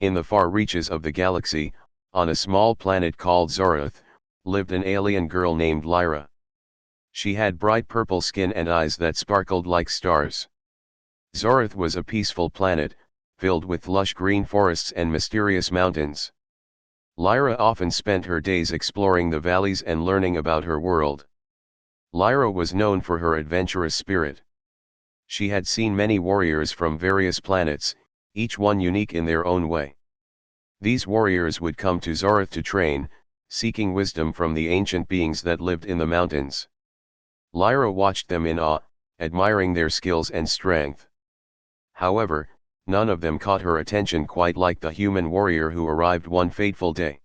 In the far reaches of the galaxy, on a small planet called Zoroth, lived an alien girl named Lyra. She had bright purple skin and eyes that sparkled like stars. Zoroth was a peaceful planet, filled with lush green forests and mysterious mountains. Lyra often spent her days exploring the valleys and learning about her world. Lyra was known for her adventurous spirit. She had seen many warriors from various planets, each one unique in their own way. These warriors would come to Zoroth to train, seeking wisdom from the ancient beings that lived in the mountains. Lyra watched them in awe, admiring their skills and strength. However, none of them caught her attention quite like the human warrior who arrived one fateful day.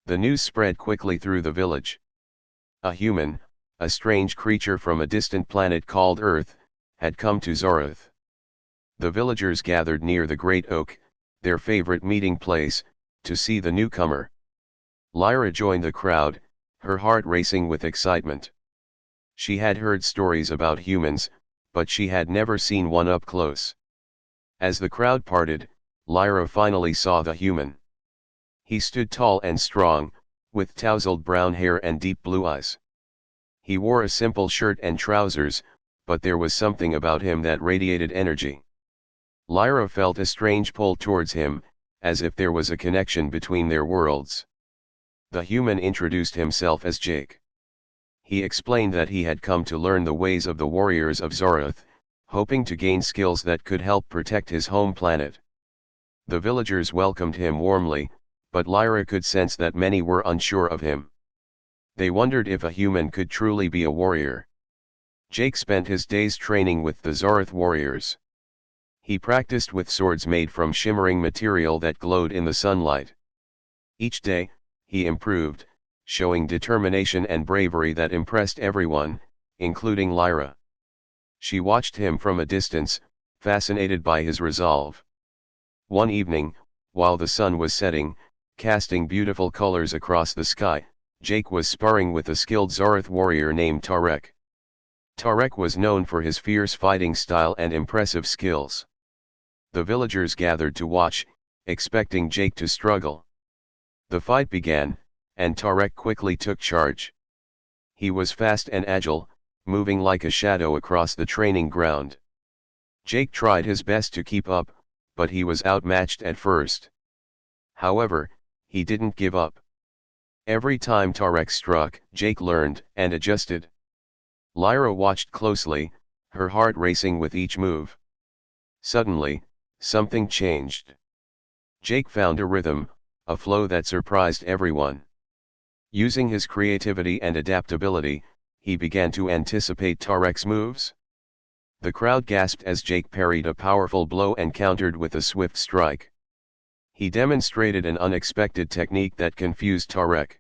The news spread quickly through the village. A human, a strange creature from a distant planet called Earth, had come to Zoroth. The villagers gathered near the great oak, their favorite meeting place, to see the newcomer. Lyra joined the crowd, her heart racing with excitement. She had heard stories about humans, but she had never seen one up close. As the crowd parted, Lyra finally saw the human. He stood tall and strong, with tousled brown hair and deep blue eyes. He wore a simple shirt and trousers, but there was something about him that radiated energy. Lyra felt a strange pull towards him, as if there was a connection between their worlds. The human introduced himself as Jake. He explained that he had come to learn the ways of the warriors of Zoroth, hoping to gain skills that could help protect his home planet. The villagers welcomed him warmly, but Lyra could sense that many were unsure of him. They wondered if a human could truly be a warrior. Jake spent his days training with the Zoroth warriors. He practiced with swords made from shimmering material that glowed in the sunlight. Each day, he improved, showing determination and bravery that impressed everyone, including Lyra. She watched him from a distance, fascinated by his resolve. One evening, while the sun was setting, casting beautiful colors across the sky, Jake was sparring with a skilled Zoroth warrior named Tarek. Tarek was known for his fierce fighting style and impressive skills. The villagers gathered to watch, expecting Jake to struggle. The fight began, and Tarek quickly took charge. He was fast and agile, moving like a shadow across the training ground. Jake tried his best to keep up, but he was outmatched at first. However, he didn't give up. Every time Tarek struck, Jake learned and adjusted. Lyra watched closely, her heart racing with each move. Suddenly, something changed. Jake found a rhythm, a flow that surprised everyone. Using his creativity and adaptability, he began to anticipate Tarek's moves. The crowd gasped as Jake parried a powerful blow and countered with a swift strike. He demonstrated an unexpected technique that confused Tarek.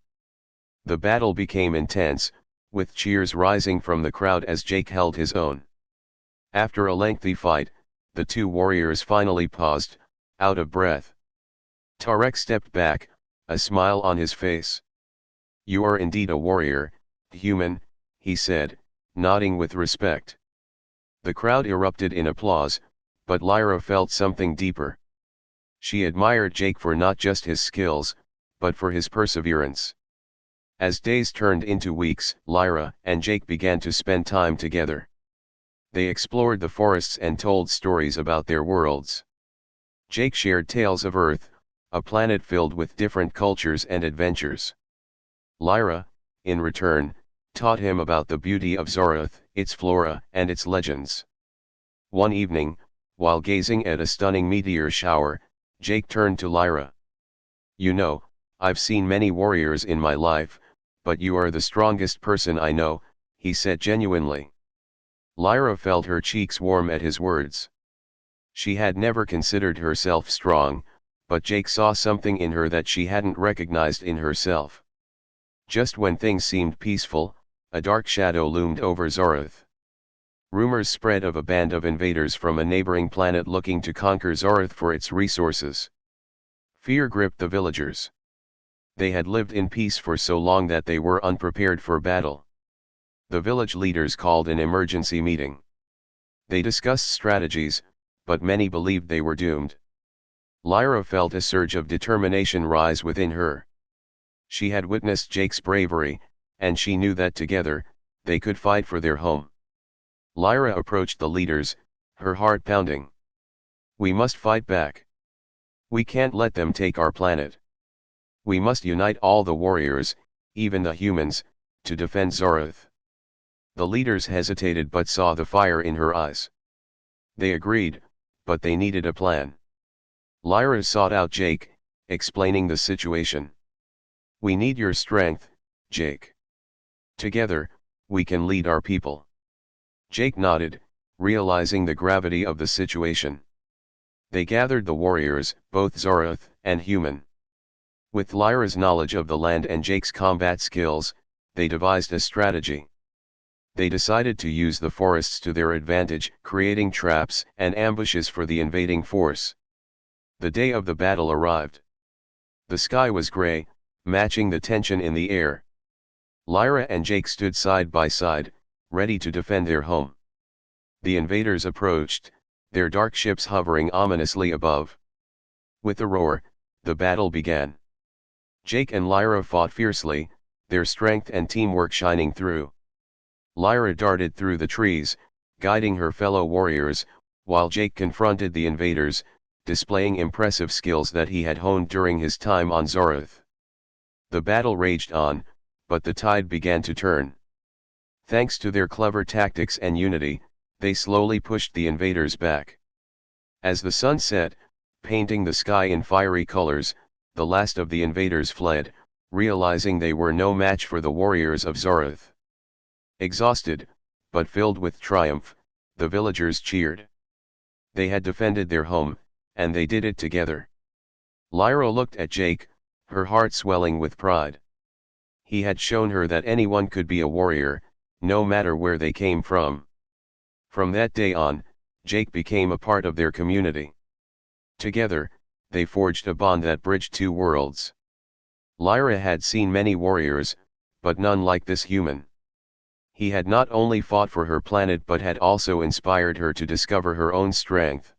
The battle became intense, with cheers rising from the crowd as Jake held his own. After a lengthy fight, the two warriors finally paused, out of breath. Tarek stepped back, a smile on his face. "You are indeed a warrior, human," he said, nodding with respect. The crowd erupted in applause, but Lyra felt something deeper. She admired Jake for not just his skills, but for his perseverance. As days turned into weeks, Lyra and Jake began to spend time together. They explored the forests and told stories about their worlds. Jake shared tales of Earth, a planet filled with different cultures and adventures. Lyra, in return, taught him about the beauty of Zoroth, its flora and its legends. One evening, while gazing at a stunning meteor shower, Jake turned to Lyra. "You know, I've seen many warriors in my life, but you are the strongest person I know," he said genuinely. Lyra felt her cheeks warm at his words. She had never considered herself strong, but Jake saw something in her that she hadn't recognized in herself. Just when things seemed peaceful, a dark shadow loomed over Zoroth. Rumors spread of a band of invaders from a neighboring planet looking to conquer Zoroth for its resources. Fear gripped the villagers. They had lived in peace for so long that they were unprepared for battle. The village leaders called an emergency meeting. They discussed strategies, but many believed they were doomed. Lyra felt a surge of determination rise within her. She had witnessed Jake's bravery, and she knew that together, they could fight for their home. Lyra approached the leaders, her heart pounding. "We must fight back. We can't let them take our planet. We must unite all the warriors, even the humans, to defend Zoroth." The leaders hesitated but saw the fire in her eyes. They agreed, but they needed a plan. Lyra sought out Jake, explaining the situation. "We need your strength, Jake. Together, we can lead our people." Jake nodded, realizing the gravity of the situation. They gathered the warriors, both Zoroth and human. With Lyra's knowledge of the land and Jake's combat skills, they devised a strategy. They decided to use the forests to their advantage, creating traps and ambushes for the invading force. The day of the battle arrived. The sky was gray, matching the tension in the air. Lyra and Jake stood side by side, ready to defend their home. The invaders approached, their dark ships hovering ominously above. With a roar, the battle began. Jake and Lyra fought fiercely, their strength and teamwork shining through. Lyra darted through the trees, guiding her fellow warriors, while Jake confronted the invaders, displaying impressive skills that he had honed during his time on Zoroth. The battle raged on, but the tide began to turn. Thanks to their clever tactics and unity, they slowly pushed the invaders back. As the sun set, painting the sky in fiery colors, the last of the invaders fled, realizing they were no match for the warriors of Zoroth. Exhausted, but filled with triumph, the villagers cheered. They had defended their home, and they did it together. Lyra looked at Jake, her heart swelling with pride. He had shown her that anyone could be a warrior, no matter where they came from. From that day on, Jake became a part of their community. Together, they forged a bond that bridged two worlds. Lyra had seen many warriors, but none like this human. He had not only fought for her planet but had also inspired her to discover her own strength.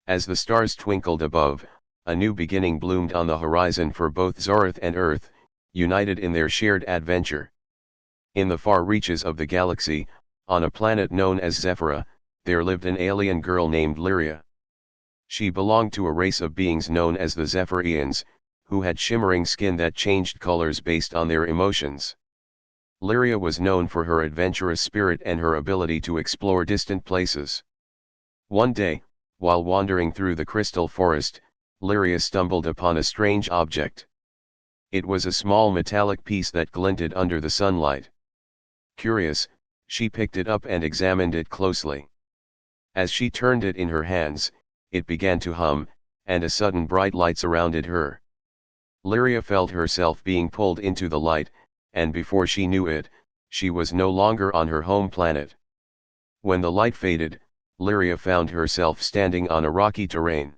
As the stars twinkled above, a new beginning bloomed on the horizon for both Zoroth and Earth, united in their shared adventure. In the far reaches of the galaxy, on a planet known as Zephyra, there lived an alien girl named Lyria. She belonged to a race of beings known as the Zephyrians, who had shimmering skin that changed colors based on their emotions. Lyria was known for her adventurous spirit and her ability to explore distant places. One day, while wandering through the crystal forest, Lyria stumbled upon a strange object. It was a small metallic piece that glinted under the sunlight. Curious, she picked it up and examined it closely. As she turned it in her hands, it began to hum, and a sudden bright light surrounded her. Lyria felt herself being pulled into the light, and before she knew it, she was no longer on her home planet. When the light faded, Lyria found herself standing on a rocky terrain.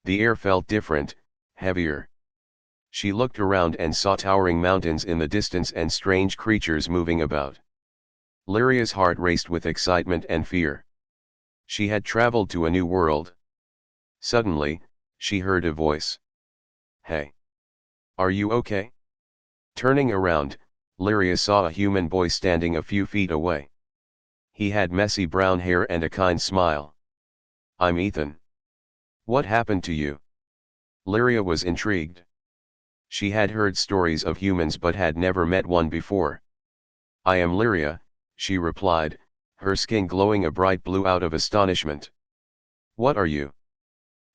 The air felt different, heavier. She looked around and saw towering mountains in the distance and strange creatures moving about. Lyria's heart raced with excitement and fear. She had traveled to a new world. Suddenly, she heard a voice. "Hey! Are you okay?" Turning around, Lyria saw a human boy standing a few feet away. He had messy brown hair and a kind smile. "I'm Ethan. What happened to you?" Lyria was intrigued. She had heard stories of humans but had never met one before. "I am Lyria," she replied, her skin glowing a bright blue out of astonishment. "What are you?"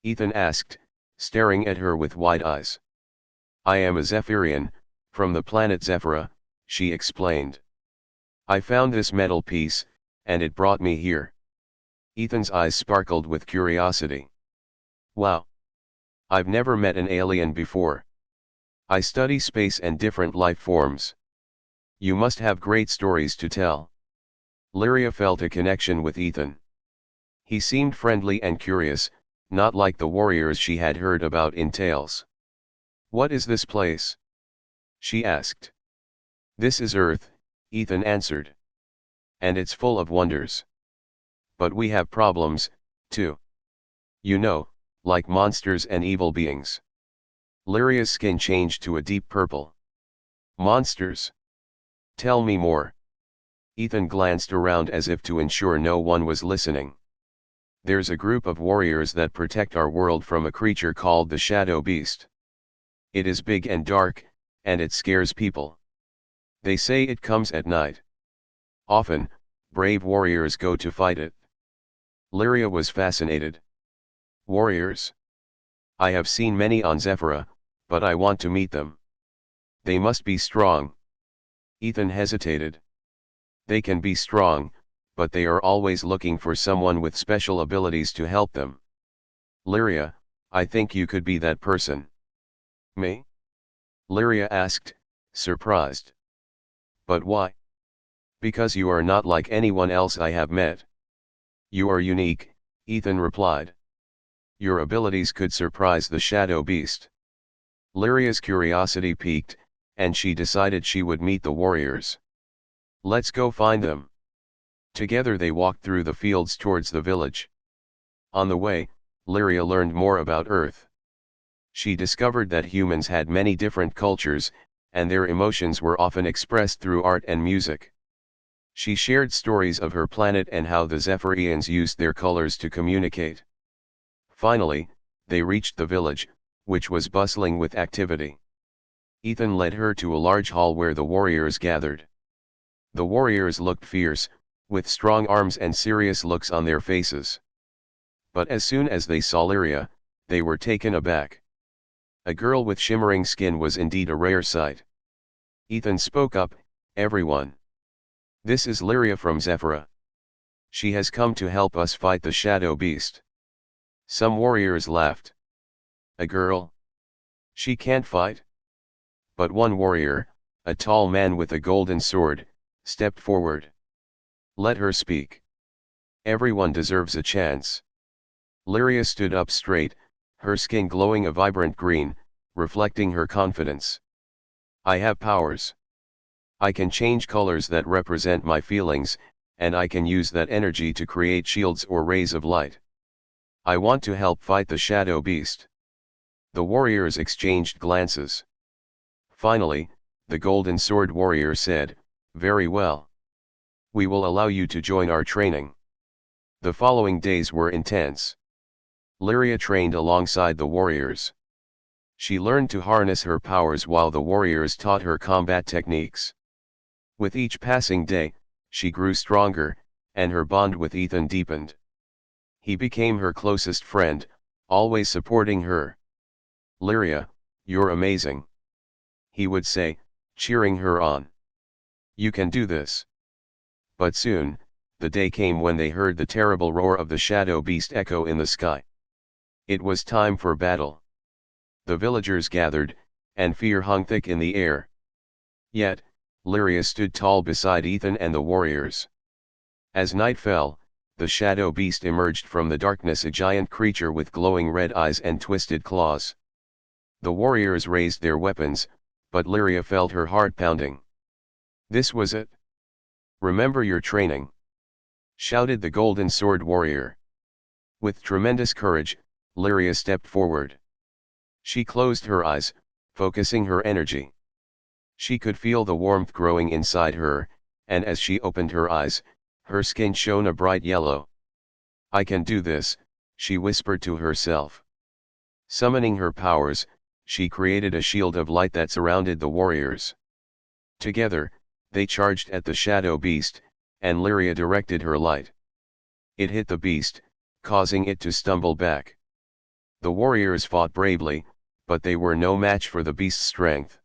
Ethan asked, staring at her with wide eyes. "I am a Zephyrian, from the planet Zephyra," she explained. "I found this metal piece, and it brought me here." Ethan's eyes sparkled with curiosity. "Wow! I've never met an alien before. I study space and different life forms. You must have great stories to tell." Lyria felt a connection with Ethan. He seemed friendly and curious, not like the warriors she had heard about in tales. "What is this place?" she asked. "This is Earth," Ethan answered. "And it's full of wonders. But we have problems, too. You know, like monsters and evil beings. Lyria's skin changed to a deep purple. Monsters? Tell me more. Ethan glanced around as if to ensure no one was listening. There's a group of warriors that protect our world from a creature called the Shadow Beast. It is big and dark, and it scares people. They say it comes at night. Often, brave warriors go to fight it. Lyria was fascinated. Warriors? I have seen many on Zephyra, but I want to meet them. They must be strong. Ethan hesitated. They can be strong, but they are always looking for someone with special abilities to help them. Lyria, I think you could be that person. Me? Lyria asked, surprised. But why? Because you are not like anyone else I have met. You are unique, Ethan replied. Your abilities could surprise the Shadow Beast. Lyria's curiosity piqued, and she decided she would meet the warriors. Let's go find them. Together they walked through the fields towards the village. On the way, Lyria learned more about Earth. She discovered that humans had many different cultures, and their emotions were often expressed through art and music. She shared stories of her planet and how the Zephyrians used their colors to communicate. Finally, they reached the village, which was bustling with activity. Ethan led her to a large hall where the warriors gathered. The warriors looked fierce, with strong arms and serious looks on their faces. But as soon as they saw Lyria, they were taken aback. A girl with shimmering skin was indeed a rare sight. Ethan spoke up, everyone. This is Lyria from Zephyra. She has come to help us fight the Shadow Beast. Some warriors laughed. A girl? She can't fight? But one warrior, a tall man with a golden sword, stepped forward. Let her speak. Everyone deserves a chance. Lyria stood up straight, her skin glowing a vibrant green, reflecting her confidence. I have powers. I can change colors that represent my feelings, and I can use that energy to create shields or rays of light. I want to help fight the Shadow Beast. The warriors exchanged glances. Finally, the Golden Sword warrior said, very well. We will allow you to join our training. The following days were intense. Lyria trained alongside the warriors. She learned to harness her powers while the warriors taught her combat techniques. With each passing day, she grew stronger, and her bond with Ethan deepened. He became her closest friend, always supporting her. Lyria, you're amazing. He would say, cheering her on. You can do this. But soon, the day came when they heard the terrible roar of the Shadow Beast echo in the sky. It was time for battle. The villagers gathered, and fear hung thick in the air. Yet, Lyria stood tall beside Ethan and the warriors. As night fell, the Shadow Beast emerged from the darkness, a giant creature with glowing red eyes and twisted claws. The warriors raised their weapons, but Lyria felt her heart pounding. This was it. Remember your training, shouted the Golden Sword warrior. With tremendous courage, Lyria stepped forward. She closed her eyes, focusing her energy. She could feel the warmth growing inside her, and as she opened her eyes, her skin shone a bright yellow. I can do this, she whispered to herself. Summoning her powers, she created a shield of light that surrounded the warriors. Together, they charged at the Shadow Beast, and Lyria directed her light. It hit the beast, causing it to stumble back. The warriors fought bravely, but they were no match for the beast's strength.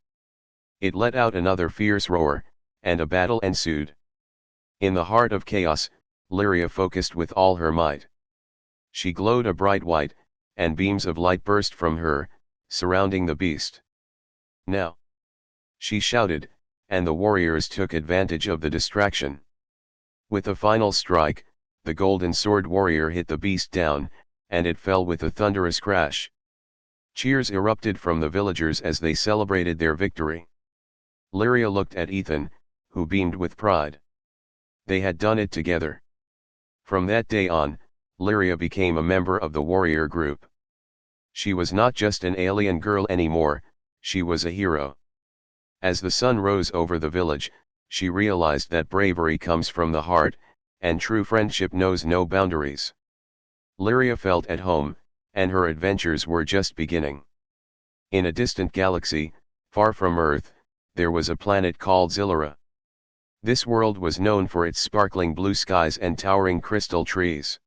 It let out another fierce roar, and a battle ensued. In the heart of chaos, Lyria focused with all her might. She glowed a bright white, and beams of light burst from her, surrounding the beast. Now! She shouted, and the warriors took advantage of the distraction. With a final strike, the Golden Sword warrior hit the beast down, and it fell with a thunderous crash. Cheers erupted from the villagers as they celebrated their victory. Lyria looked at Ethan, who beamed with pride. They had done it together. From that day on, Lyria became a member of the warrior group. She was not just an alien girl anymore, she was a hero. As the sun rose over the village, she realized that bravery comes from the heart, and true friendship knows no boundaries. Lyria felt at home, and her adventures were just beginning. In a distant galaxy, far from Earth, there was a planet called Zillara. This world was known for its sparkling blue skies and towering crystal trees.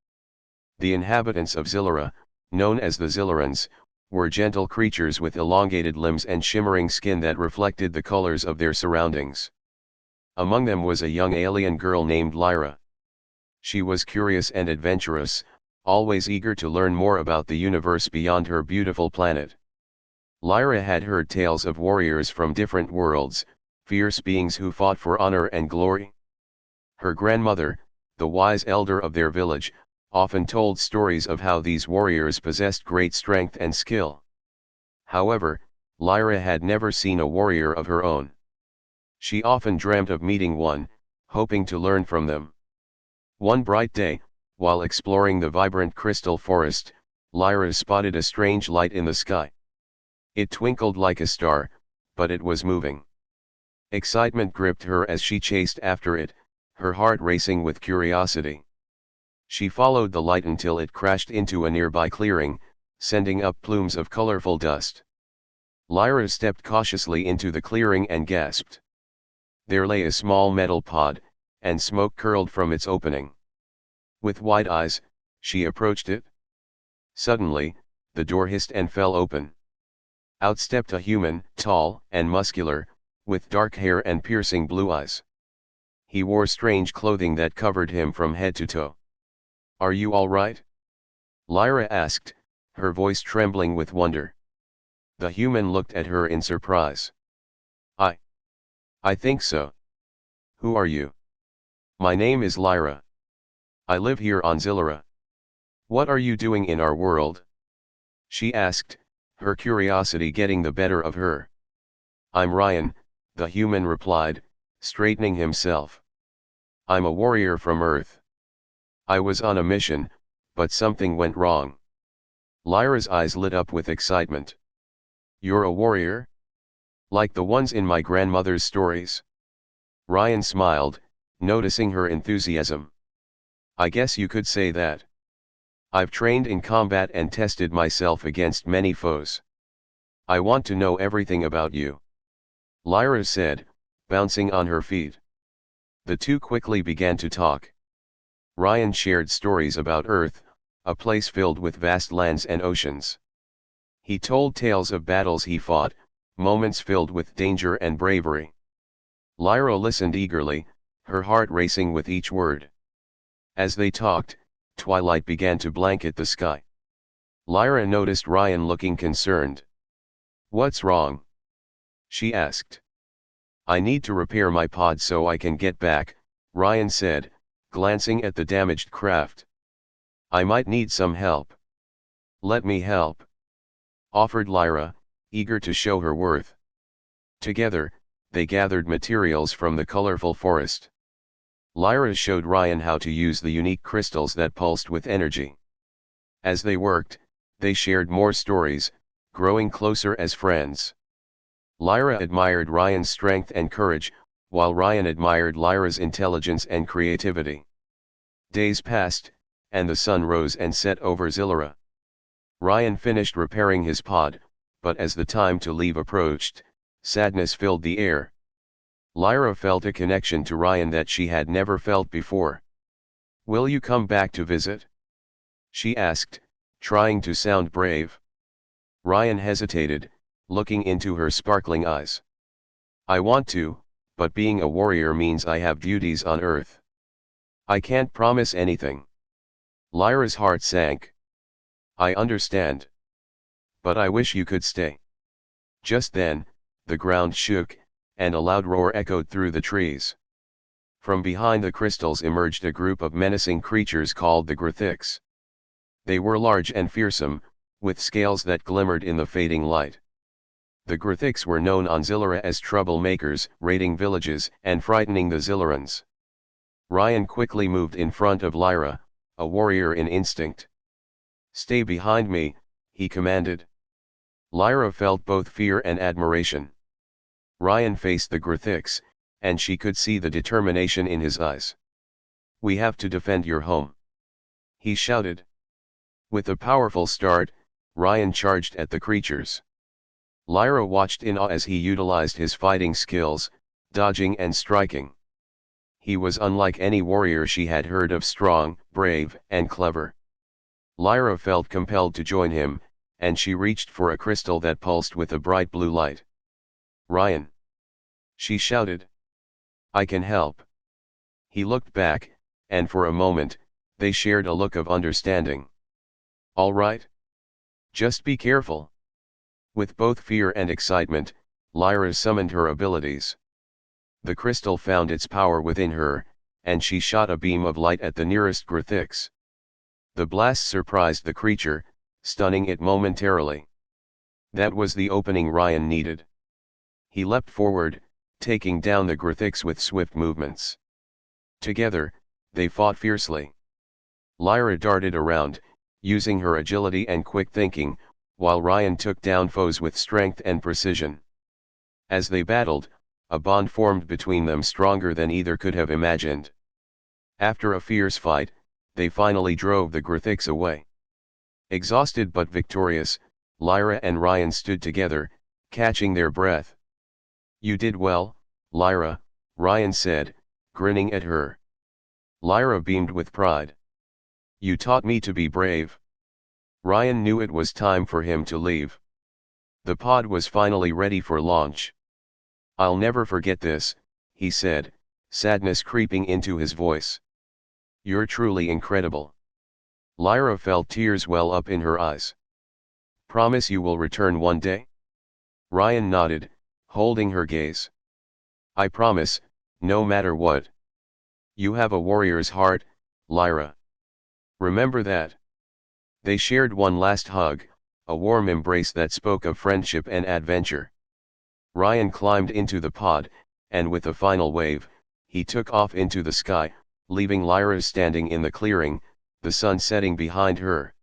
The inhabitants of Zillara, known as the Zillarans, were gentle creatures with elongated limbs and shimmering skin that reflected the colors of their surroundings. Among them was a young alien girl named Lyra. She was curious and adventurous, always eager to learn more about the universe beyond her beautiful planet. Lyra had heard tales of warriors from different worlds, fierce beings who fought for honor and glory. Her grandmother, the wise elder of their village, often told stories of how these warriors possessed great strength and skill. However, Lyra had never seen a warrior of her own. She often dreamt of meeting one, hoping to learn from them. One bright day, while exploring the vibrant crystal forest, Lyra spotted a strange light in the sky. It twinkled like a star, but it was moving. Excitement gripped her as she chased after it, her heart racing with curiosity. She followed the light until it crashed into a nearby clearing, sending up plumes of colorful dust. Lyra stepped cautiously into the clearing and gasped. There lay a small metal pod, and smoke curled from its opening. With wide eyes, she approached it. Suddenly, the door hissed and fell open. Out stepped a human, tall and muscular, with dark hair and piercing blue eyes. He wore strange clothing that covered him from head to toe. "Are you all right?" Lyra asked, her voice trembling with wonder. The human looked at her in surprise. I think so. Who are you?" "My name is Lyra. I live here on Zillara. What are you doing in our world?" she asked, her curiosity getting the better of her. "I'm Ryan," the human replied, straightening himself. "I'm a warrior from Earth. I was on a mission, but something went wrong." Lyra's eyes lit up with excitement. "You're a warrior? Like the ones in my grandmother's stories?" Ryan smiled, noticing her enthusiasm. "I guess you could say that. I've trained in combat and tested myself against many foes. I want to know everything about you," Lyra said, bouncing on her feet. The two quickly began to talk. Ryan shared stories about Earth, a place filled with vast lands and oceans. He told tales of battles he fought, moments filled with danger and bravery. Lyra listened eagerly, her heart racing with each word. As they talked, twilight began to blanket the sky. Lyra noticed Ryan looking concerned. "What's wrong?" she asked. "I need to repair my pod so I can get back," Ryan said, glancing at the damaged craft. "I might need some help." "Let me help," offered Lyra, eager to show her worth. Together, they gathered materials from the colorful forest. Lyra showed Ryan how to use the unique crystals that pulsed with energy. As they worked, they shared more stories, growing closer as friends. Lyra admired Ryan's strength and courage, while Ryan admired Lyra's intelligence and creativity. Days passed, and the sun rose and set over Zillara. Ryan finished repairing his pod, but as the time to leave approached, sadness filled the air. Lyra felt a connection to Ryan that she had never felt before. "Will you come back to visit?" she asked, trying to sound brave. Ryan hesitated, looking into her sparkling eyes. "I want to, but being a warrior means I have duties on Earth. I can't promise anything." Lyra's heart sank. "I understand. But I wish you could stay." Just then, the ground shook, and a loud roar echoed through the trees. From behind the crystals emerged a group of menacing creatures called the Grithics. They were large and fearsome, with scales that glimmered in the fading light. The Grithics were known on Zillara as troublemakers, raiding villages and frightening the Zillarans. Ryan quickly moved in front of Lyra, a warrior in instinct. "Stay behind me," he commanded. Lyra felt both fear and admiration. Ryan faced the Grithix, and she could see the determination in his eyes. "We have to defend your home," he shouted. With a powerful start, Ryan charged at the creatures. Lyra watched in awe as he utilized his fighting skills, dodging and striking. He was unlike any warrior she had heard of, strong, brave, and clever. Lyra felt compelled to join him, and she reached for a crystal that pulsed with a bright blue light. "Ryan!" she shouted. "I can help." He looked back, and for a moment, they shared a look of understanding. "All right. Just be careful." With both fear and excitement, Lyra summoned her abilities. The crystal found its power within her, and she shot a beam of light at the nearest Grithix. The blast surprised the creature, stunning it momentarily. That was the opening Ryan needed. He leapt forward, taking down the Grithix with swift movements. Together, they fought fiercely. Lyra darted around, using her agility and quick thinking, while Ryan took down foes with strength and precision. As they battled, a bond formed between them stronger than either could have imagined. After a fierce fight, they finally drove the Grithix away. Exhausted but victorious, Lyra and Ryan stood together, catching their breath. "You did well, Lyra," Ryan said, grinning at her. Lyra beamed with pride. "You taught me to be brave." Ryan knew it was time for him to leave. The pod was finally ready for launch. "I'll never forget this," he said, sadness creeping into his voice. "You're truly incredible." Lyra felt tears well up in her eyes. "Promise you will return one day?" Ryan nodded, holding her gaze. "I promise, no matter what. You have a warrior's heart, Lyra. Remember that." They shared one last hug, a warm embrace that spoke of friendship and adventure. Ryan climbed into the pod, and with a final wave, he took off into the sky, leaving Lyra standing in the clearing, the sun setting behind her.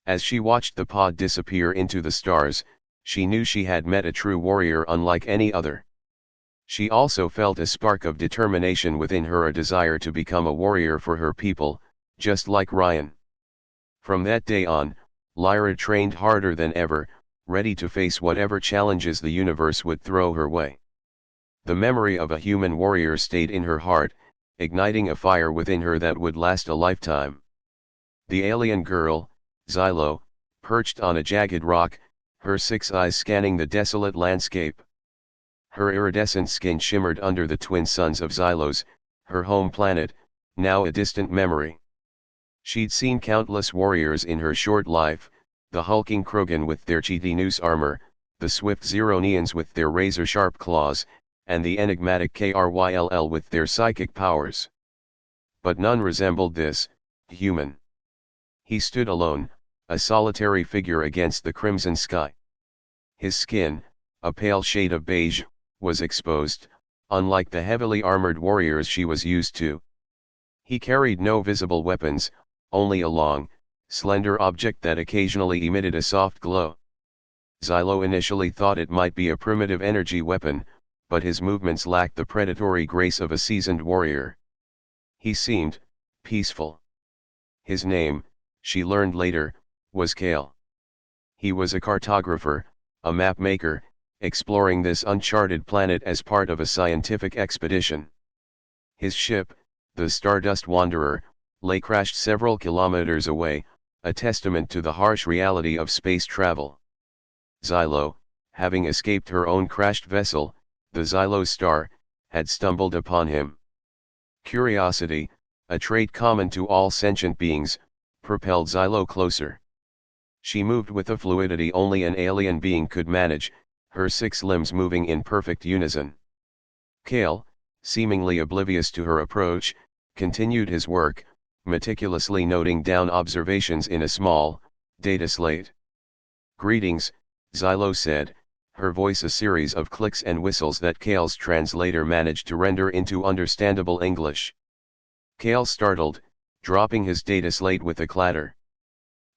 As she watched the pod disappear into the stars, she knew she had met a true warrior unlike any other. She also felt a spark of determination within her, a desire to become a warrior for her people, just like Ryan. From that day on, Lyra trained harder than ever, ready to face whatever challenges the universe would throw her way. The memory of a human warrior stayed in her heart, igniting a fire within her that would last a lifetime. The alien girl, Xylo, perched on a jagged rock, her 6 eyes scanning the desolate landscape. Her iridescent skin shimmered under the twin suns of Xylos, her home planet, now a distant memory. She'd seen countless warriors in her short life, the hulking Krogan with their chitinous armor, the swift Zeronians with their razor-sharp claws, and the enigmatic Kryll with their psychic powers. But none resembled this human. He stood alone, a solitary figure against the crimson sky. His skin, a pale shade of beige, was exposed, unlike the heavily armored warriors she was used to. He carried no visible weapons, only a long, slender object that occasionally emitted a soft glow. Xylo initially thought it might be a primitive energy weapon, but his movements lacked the predatory grace of a seasoned warrior. He seemed peaceful. His name, she learned later, was Kale. He was a cartographer, a map maker, exploring this uncharted planet as part of a scientific expedition. His ship, the Stardust Wanderer, lay crashed several kilometers away, a testament to the harsh reality of space travel. Xylo, having escaped her own crashed vessel, the Xylo Star, had stumbled upon him. Curiosity, a trait common to all sentient beings, propelled Xylo closer. She moved with a fluidity only an alien being could manage, her 6 limbs moving in perfect unison. Kale, seemingly oblivious to her approach, continued his work, meticulously noting down observations in a small, data slate. "Greetings," Xylo said, her voice a series of clicks and whistles that Kale's translator managed to render into understandable English. Kale startled, dropping his data slate with a clatter.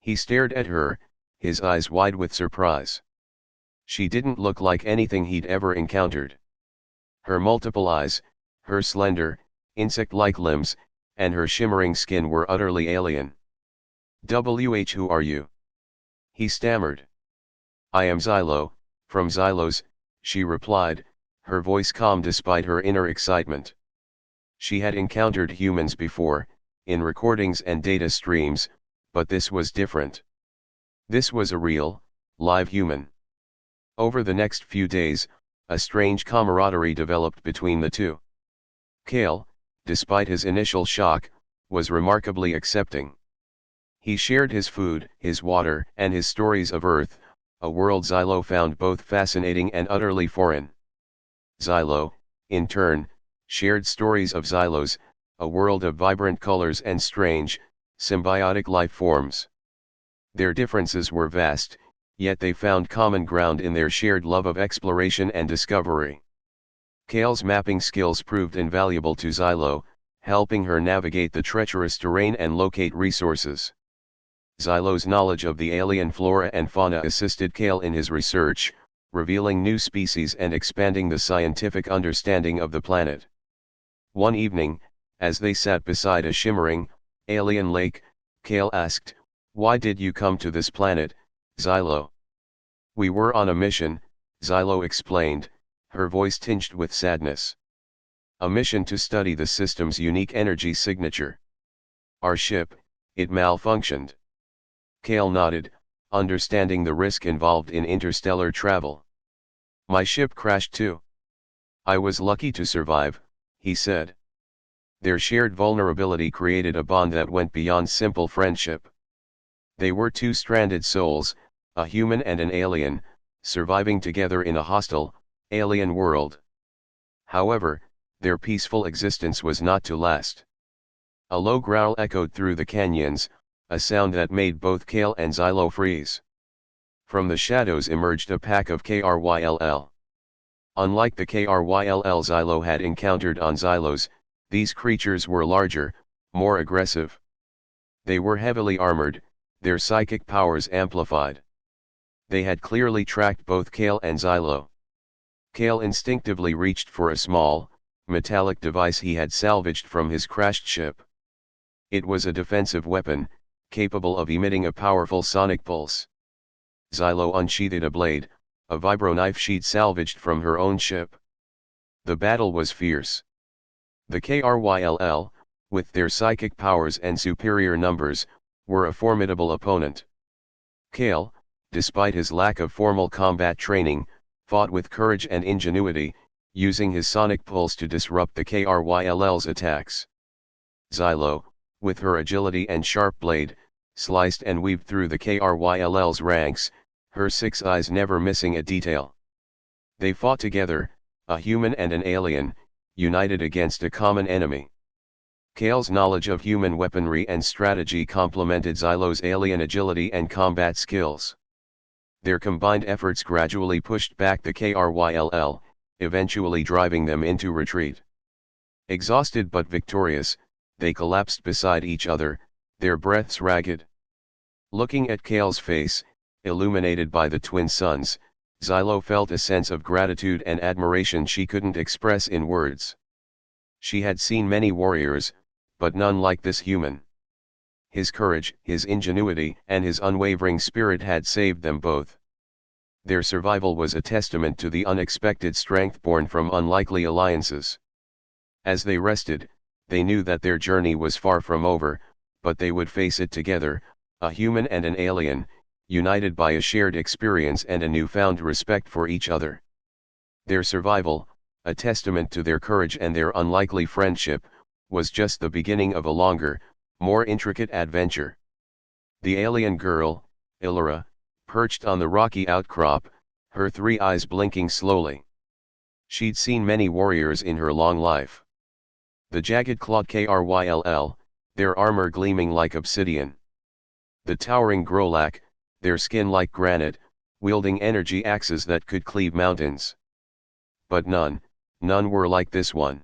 He stared at her, his eyes wide with surprise. She didn't look like anything he'd ever encountered. Her multiple eyes, her slender, insect-like limbs, and her shimmering skin were utterly alien. Who are you? He stammered. I am Xylo, from Xylos, she replied, her voice calm despite her inner excitement. She had encountered humans before, in recordings and data streams, but this was different. This was a real, live human. Over the next few days, a strange camaraderie developed between the two. Kale, despite his initial shock, was remarkably accepting. He shared his food, his water, and his stories of Earth, a world Xylo found both fascinating and utterly foreign. Xylo, in turn, shared stories of Xylos, a world of vibrant colors and strange, symbiotic life forms. Their differences were vast, yet they found common ground in their shared love of exploration and discovery. Kale's mapping skills proved invaluable to Xylo, helping her navigate the treacherous terrain and locate resources. Xylo's knowledge of the alien flora and fauna assisted Kale in his research, revealing new species and expanding the scientific understanding of the planet. One evening, as they sat beside a shimmering, alien lake, Kale asked, "Why did you come to this planet, Xylo?" "We were on a mission," Xylo explained, her voice tinged with sadness. "A mission to study the system's unique energy signature. Our ship, it malfunctioned." Kale nodded, understanding the risk involved in interstellar travel. "My ship crashed too. I was lucky to survive," he said. Their shared vulnerability created a bond that went beyond simple friendship. They were two stranded souls, a human and an alien, surviving together in a hostile, alien world. However, their peaceful existence was not to last. A low growl echoed through the canyons, a sound that made both Kale and Xylo freeze. From the shadows emerged a pack of Kryll. Unlike the Kryll Xylo had encountered on Xylos, these creatures were larger, more aggressive. They were heavily armored, their psychic powers amplified. They had clearly tracked both Kale and Xylo. Kale instinctively reached for a small, metallic device he had salvaged from his crashed ship. It was a defensive weapon, capable of emitting a powerful sonic pulse. Xylo unsheathed a blade, a vibro-knife she'd salvaged from her own ship. The battle was fierce. The Kryll, with their psychic powers and superior numbers, were a formidable opponent. Kale, despite his lack of formal combat training, fought with courage and ingenuity, using his sonic pulse to disrupt the Kryll's attacks. Xylo, with her agility and sharp blade, sliced and weaved through the Kryll's ranks, her 6 eyes never missing a detail. They fought together, a human and an alien, united against a common enemy. Kale's knowledge of human weaponry and strategy complemented Xylo's alien agility and combat skills. Their combined efforts gradually pushed back the Kryll, eventually driving them into retreat. Exhausted but victorious, they collapsed beside each other, their breaths ragged. Looking at Kale's face, illuminated by the twin suns, Xylo felt a sense of gratitude and admiration she couldn't express in words. She had seen many warriors, but none like this human. His courage, his ingenuity, and his unwavering spirit had saved them both. Their survival was a testament to the unexpected strength born from unlikely alliances. As they rested, they knew that their journey was far from over, but they would face it together, a human and an alien, united by a shared experience and a newfound respect for each other. Their survival, a testament to their courage and their unlikely friendship, was just the beginning of a longer, more intricate adventure. The alien girl, Illyra, perched on the rocky outcrop, her 3 eyes blinking slowly. She'd seen many warriors in her long life. The jagged-clawed Kryll, their armor gleaming like obsidian. The towering Grolak, their skin like granite, wielding energy axes that could cleave mountains. But none were like this one.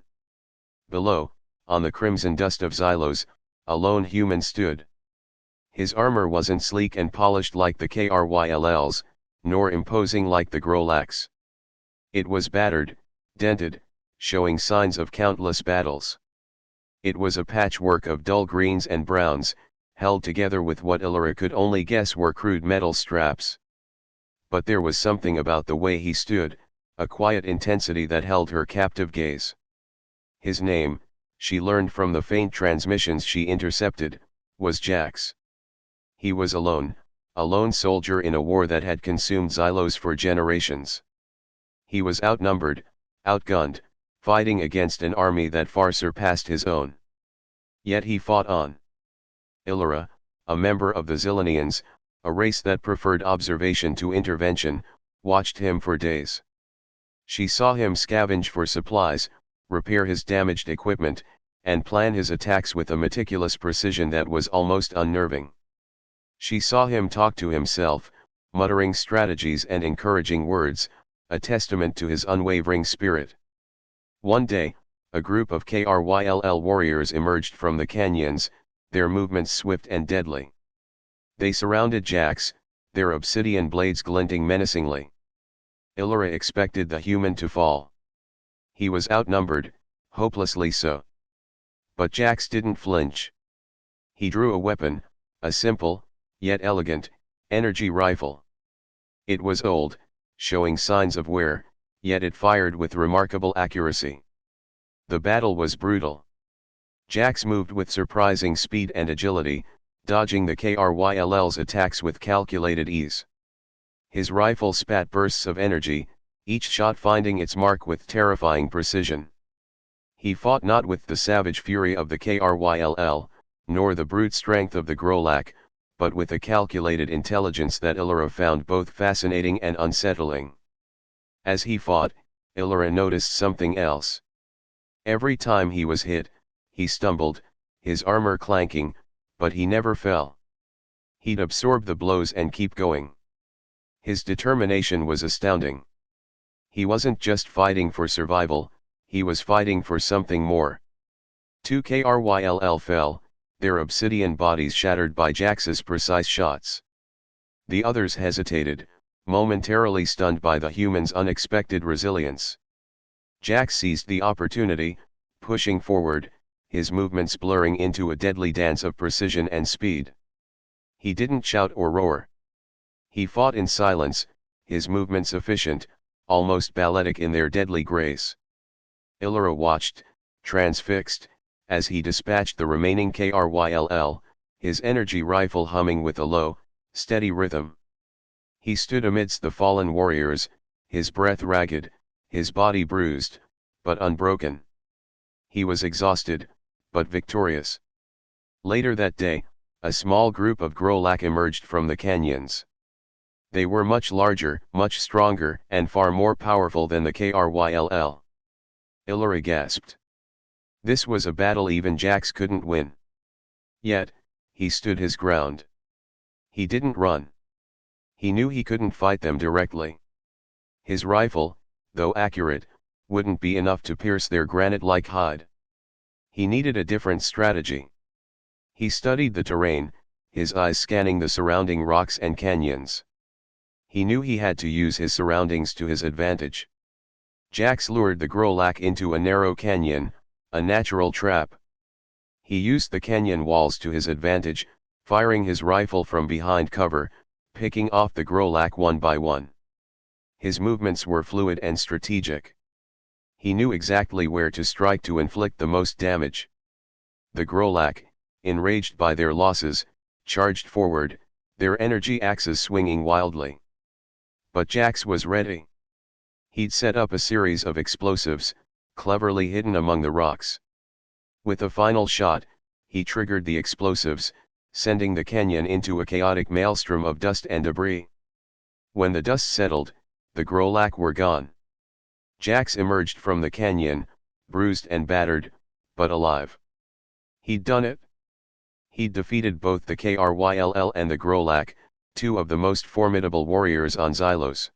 Below, on the crimson dust of Xylos, a lone human stood. His armor wasn't sleek and polished like the Krylls, nor imposing like the Grolaks. It was battered, dented, showing signs of countless battles. It was a patchwork of dull greens and browns, held together with what Illyra could only guess were crude metal straps. But there was something about the way he stood, a quiet intensity that held her captive gaze. His name, she learned from the faint transmissions she intercepted, was Jax. He was alone, a lone soldier in a war that had consumed Xylos for generations. He was outnumbered, outgunned, fighting against an army that far surpassed his own. Yet he fought on. Illyra, a member of the Zilonians, a race that preferred observation to intervention, watched him for days. She saw him scavenge for supplies, repair his damaged equipment, and plan his attacks with a meticulous precision that was almost unnerving. She saw him talk to himself, muttering strategies and encouraging words, a testament to his unwavering spirit. One day, a group of Kryll warriors emerged from the canyons, their movements swift and deadly. They surrounded Jax, their obsidian blades glinting menacingly. Illyra expected the human to fall. He was outnumbered, hopelessly so. But Jax didn't flinch. He drew a weapon, a simple, yet elegant, energy rifle. It was old, showing signs of wear, yet it fired with remarkable accuracy. The battle was brutal. Jax moved with surprising speed and agility, dodging the Kryl's attacks with calculated ease. His rifle spat bursts of energy, each shot finding its mark with terrifying precision. He fought not with the savage fury of the Kryll, nor the brute strength of the Grolak, but with a calculated intelligence that Illyra found both fascinating and unsettling. As he fought, Illyra noticed something else. Every time he was hit, he stumbled, his armor clanking, but he never fell. He'd absorb the blows and keep going. His determination was astounding. He wasn't just fighting for survival, he was fighting for something more. 2 Kryll fell, their obsidian bodies shattered by Jax's precise shots. The others hesitated, momentarily stunned by the human's unexpected resilience. Jax seized the opportunity, pushing forward, his movements blurring into a deadly dance of precision and speed. He didn't shout or roar. He fought in silence, his movements efficient, almost balletic in their deadly grace. Illyra watched, transfixed, as he dispatched the remaining Kryll, his energy rifle humming with a low, steady rhythm. He stood amidst the fallen warriors, his breath ragged, his body bruised, but unbroken. He was exhausted, but victorious. Later that day, a small group of Grolak emerged from the canyons. They were much larger, much stronger, and far more powerful than the Kryll. Illyra gasped. This was a battle even Jax couldn't win. Yet, he stood his ground. He didn't run. He knew he couldn't fight them directly. His rifle, though accurate, wouldn't be enough to pierce their granite-like hide. He needed a different strategy. He studied the terrain, his eyes scanning the surrounding rocks and canyons. He knew he had to use his surroundings to his advantage. Jax lured the Grolak into a narrow canyon, a natural trap. He used the canyon walls to his advantage, firing his rifle from behind cover, picking off the Grolak one by one. His movements were fluid and strategic. He knew exactly where to strike to inflict the most damage. The Grolak, enraged by their losses, charged forward, their energy axes swinging wildly. But Jax was ready. He'd set up a series of explosives, cleverly hidden among the rocks. With a final shot, he triggered the explosives, sending the canyon into a chaotic maelstrom of dust and debris. When the dust settled, the Grolak were gone. Jax emerged from the canyon, bruised and battered, but alive. He'd done it. He'd defeated both the Kryll and the Grolak, two of the most formidable warriors on Xylos.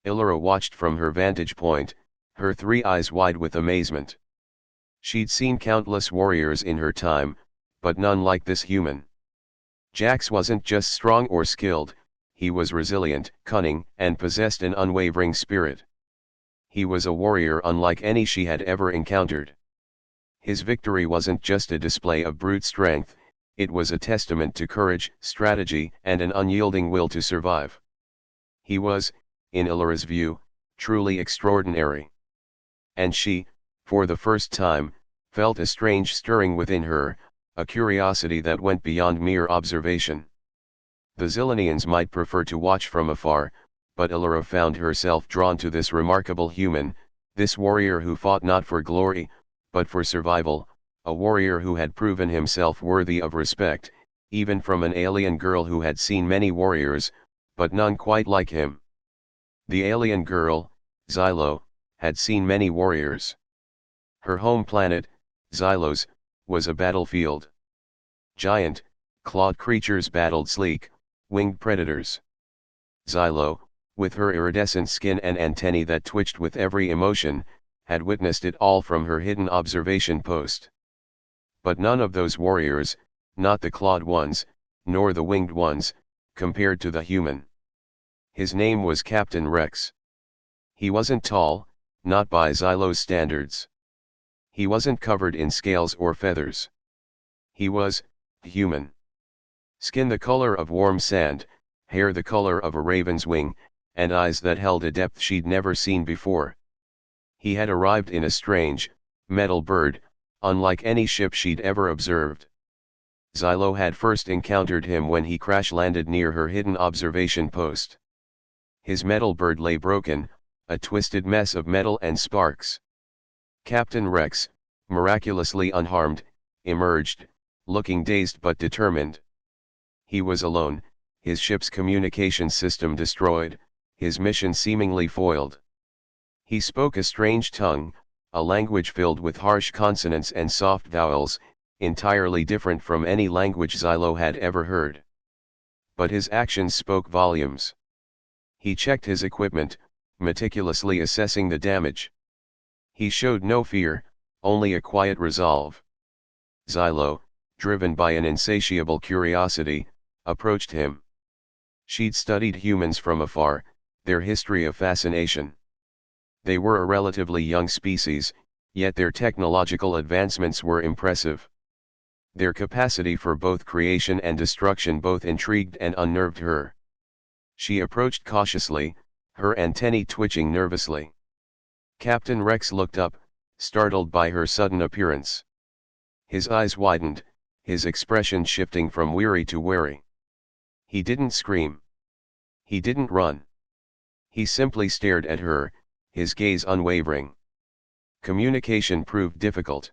Illyra watched from her vantage point, her three eyes wide with amazement. She'd seen countless warriors in her time, but none like this human. Jax wasn't just strong or skilled, he was resilient, cunning, and possessed an unwavering spirit. He was a warrior unlike any she had ever encountered. His victory wasn't just a display of brute strength, it was a testament to courage, strategy, and an unyielding will to survive. He was, in Illyra's view, truly extraordinary. And she, for the first time, felt a strange stirring within her, a curiosity that went beyond mere observation. The Zilanians might prefer to watch from afar, but Illyra found herself drawn to this remarkable human, this warrior who fought not for glory, but for survival, a warrior who had proven himself worthy of respect, even from an alien girl who had seen many warriors, but none quite like him. The alien girl, Xylo, had seen many warriors. Her home planet, Xylos, was a battlefield. Giant, clawed creatures battled sleek, winged predators. Xylo, with her iridescent skin and antennae that twitched with every emotion, had witnessed it all from her hidden observation post. But none of those warriors, not the clawed ones, nor the winged ones, compared to the human. His name was Captain Rex. He wasn't tall, not by Xylo's standards. He wasn't covered in scales or feathers. He was human. Skin the color of warm sand, hair the color of a raven's wing, and eyes that held a depth she'd never seen before. He had arrived in a strange, metal bird, unlike any ship she'd ever observed. Xylo had first encountered him when he crash-landed near her hidden observation post. His metal bird lay broken, a twisted mess of metal and sparks. Captain Rex, miraculously unharmed, emerged, looking dazed but determined. He was alone, his ship's communication system destroyed, his mission seemingly foiled. He spoke a strange tongue, a language filled with harsh consonants and soft vowels, entirely different from any language Xylo had ever heard. But his actions spoke volumes. He checked his equipment, meticulously assessing the damage. He showed no fear, only a quiet resolve. Xylo, driven by an insatiable curiosity, approached him. She'd studied humans from afar, their history of fascination. They were a relatively young species, yet their technological advancements were impressive. Their capacity for both creation and destruction both intrigued and unnerved her. She approached cautiously, her antennae twitching nervously. Captain Rex looked up, startled by her sudden appearance. His eyes widened, his expression shifting from weary to wary. He didn't scream. He didn't run. He simply stared at her, his gaze unwavering. Communication proved difficult.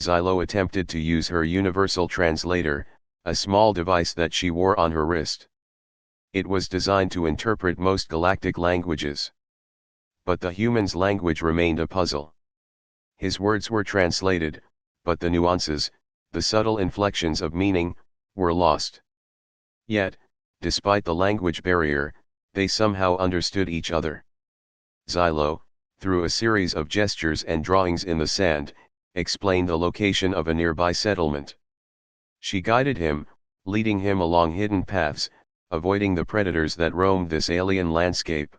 Xylo attempted to use her universal translator, a small device that she wore on her wrist. It was designed to interpret most galactic languages. But the human's language remained a puzzle. His words were translated, but the nuances, the subtle inflections of meaning, were lost. Yet, despite the language barrier, they somehow understood each other. Xylo, through a series of gestures and drawings in the sand, explained the location of a nearby settlement. She guided him, leading him along hidden paths, avoiding the predators that roamed this alien landscape.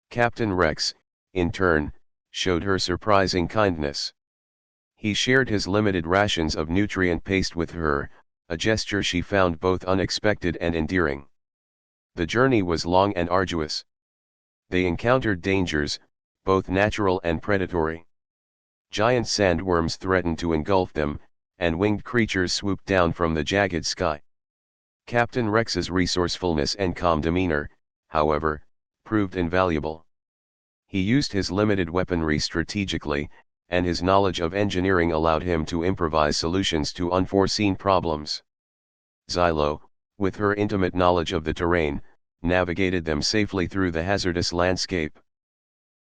Captain Rex, in turn, showed her surprising kindness. He shared his limited rations of nutrient paste with her, a gesture she found both unexpected and endearing. The journey was long and arduous. They encountered dangers, both natural and predatory. Giant sandworms threatened to engulf them, and winged creatures swooped down from the jagged sky. Captain Rex's resourcefulness and calm demeanor, however, proved invaluable. He used his limited weaponry strategically, and his knowledge of engineering allowed him to improvise solutions to unforeseen problems. Xylo, with her intimate knowledge of the terrain, navigated them safely through the hazardous landscape.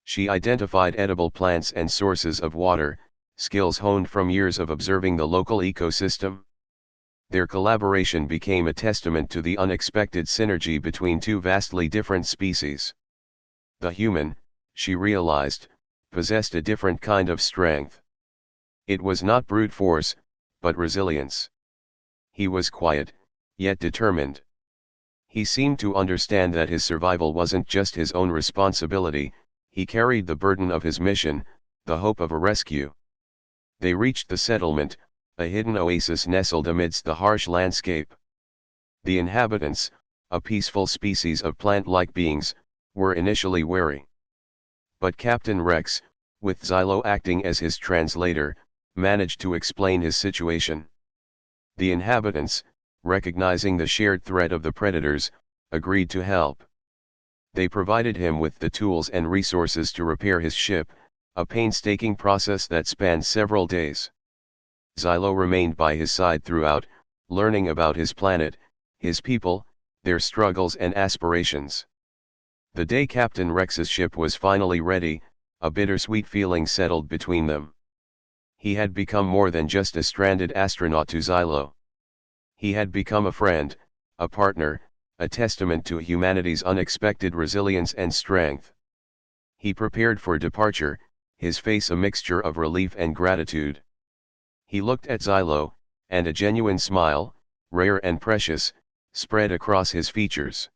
She identified edible plants and sources of water, skills honed from years of observing the local ecosystem. Their collaboration became a testament to the unexpected synergy between two vastly different species. The human, she realized, possessed a different kind of strength. It was not brute force, but resilience. He was quiet, yet determined. He seemed to understand that his survival wasn't just his own responsibility, he carried the burden of his mission, the hope of a rescue. They reached the settlement, a hidden oasis nestled amidst the harsh landscape. The inhabitants, a peaceful species of plant-like beings, were initially wary. But Captain Rex, with Xylo acting as his translator, managed to explain his situation. The inhabitants, recognizing the shared threat of the predators, agreed to help. They provided him with the tools and resources to repair his ship, a painstaking process that spanned several days. Xylo remained by his side throughout, learning about his planet, his people, their struggles and aspirations. The day Captain Rex's ship was finally ready, a bittersweet feeling settled between them. He had become more than just a stranded astronaut to Xylo. He had become a friend, a partner, a testament to humanity's unexpected resilience and strength. He prepared for departure, his face a mixture of relief and gratitude. He looked at Xylo, and a genuine smile, rare and precious, spread across his features.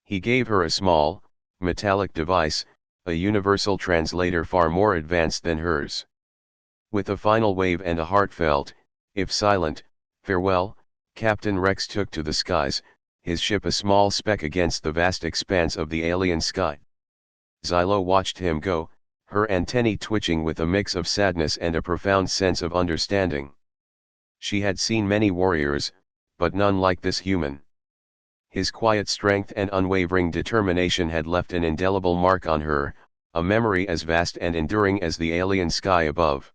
He gave her a small, metallic device, a universal translator far more advanced than hers. With a final wave and a heartfelt, if silent, farewell, Captain Rex took to the skies, his ship a small speck against the vast expanse of the alien sky. Xylo watched him go, her antennae twitching with a mix of sadness and a profound sense of understanding. She had seen many warriors, but none like this human. His quiet strength and unwavering determination had left an indelible mark on her, a memory as vast and enduring as the alien sky above.